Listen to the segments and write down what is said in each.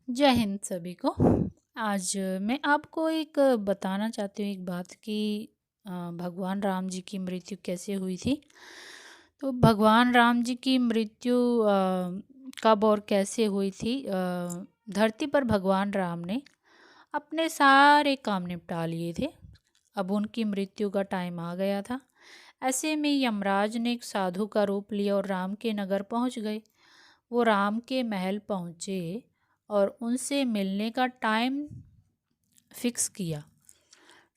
जय हिंद सभी को। आज मैं आपको एक बताना चाहती हूँ एक बात कि भगवान राम जी की मृत्यु कैसे हुई थी। तो भगवान राम जी की मृत्यु कब और कैसे हुई थी। धरती पर भगवान राम ने अपने सारे काम निपटा लिए थे। अब उनकी मृत्यु का टाइम आ गया था। ऐसे में यमराज ने एक साधु का रूप लिया और राम के नगर पहुंच गए। वो राम के महल पहुंचे और उनसे मिलने का टाइम फिक्स किया।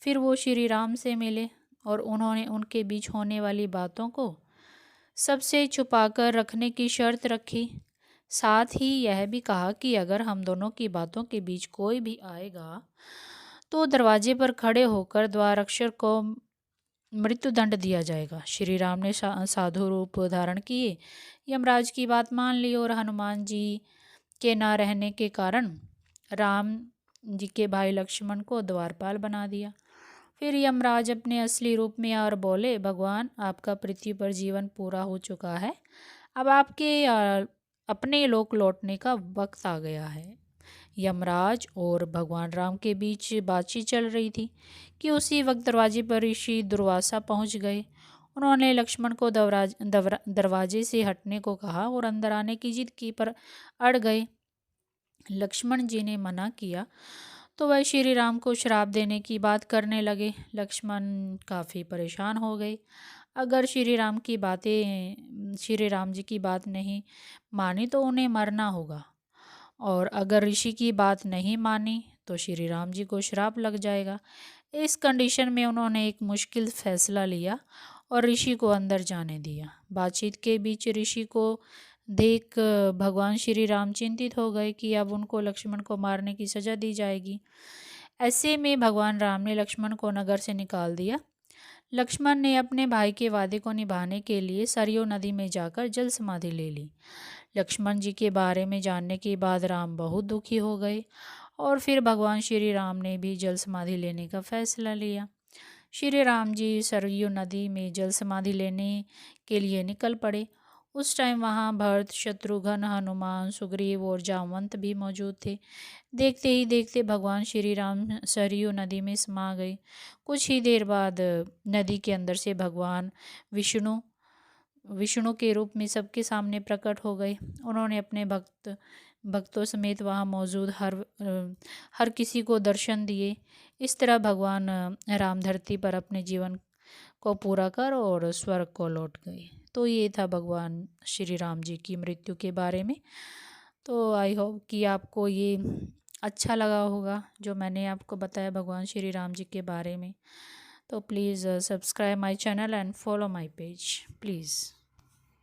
फिर वो श्री राम से मिले और उन्होंने उनके बीच होने वाली बातों को सबसे छुपाकर रखने की शर्त रखी। साथ ही यह भी कहा कि अगर हम दोनों की बातों के बीच कोई भी आएगा तो दरवाजे पर खड़े होकर द्वारक्षर को मृत्युदंड दिया जाएगा। श्री राम ने साधु रूप धारण किए, यमराज की बात मान ली और हनुमान जी के ना रहने के कारण राम जी के भाई लक्ष्मण को द्वारपाल बना दिया। फिर यमराज अपने असली रूप में और बोले, भगवान आपका पृथ्वी पर जीवन पूरा हो चुका है। अब आपके अपने लोक लौटने का वक्त आ गया है। यमराज और भगवान राम के बीच बातचीत चल रही थी कि उसी वक्त दरवाजे पर ऋषि दुर्वासा पहुंच गए। उन्होंने लक्ष्मण को दरवाजे से हटने को कहा और अंदर आने की जिद की, पर अड़ गए। लक्ष्मण जी ने मना किया तो वह श्री राम को श्राप देने की बात करने लगे। लक्ष्मण काफ़ी परेशान हो गए। अगर श्री राम जी की बात नहीं मानी तो उन्हें मरना होगा, और अगर ऋषि की बात नहीं मानी तो श्री राम जी को श्राप लग जाएगा। इस कंडीशन में उन्होंने एक मुश्किल फैसला लिया और ऋषि को अंदर जाने दिया। बातचीत के बीच ऋषि को देख भगवान श्री राम चिंतित हो गए कि अब उनको लक्ष्मण को मारने की सजा दी जाएगी। ऐसे में भगवान राम ने लक्ष्मण को नगर से निकाल दिया। लक्ष्मण ने अपने भाई के वादे को निभाने के लिए सरयू नदी में जाकर जल समाधि ले ली। लक्ष्मण जी के बारे में जानने के बाद राम बहुत दुखी हो गए और फिर भगवान श्री राम ने भी जल समाधि लेने का फैसला लिया। श्री राम जी सरयू नदी में जल समाधि लेने के लिए निकल पड़े। उस टाइम वहाँ भरत, शत्रुघ्न, हनुमान, सुग्रीव और जामवंत भी मौजूद थे। देखते ही देखते भगवान श्री राम सरयू नदी में समा गए। कुछ ही देर बाद नदी के अंदर से भगवान विष्णु विष्णु के रूप में सबके सामने प्रकट हो गए। उन्होंने अपने भक्तों समेत वहाँ मौजूद हर किसी को दर्शन दिए। इस तरह भगवान राम धरती पर अपने जीवन को पूरा कर और स्वर्ग को लौट गए। तो ये था भगवान श्री राम जी की मृत्यु के बारे में। तो आई होप कि आपको ये अच्छा लगा होगा जो मैंने आपको बताया भगवान श्री राम जी के बारे में। तो please subscribe my channel and follow my page please.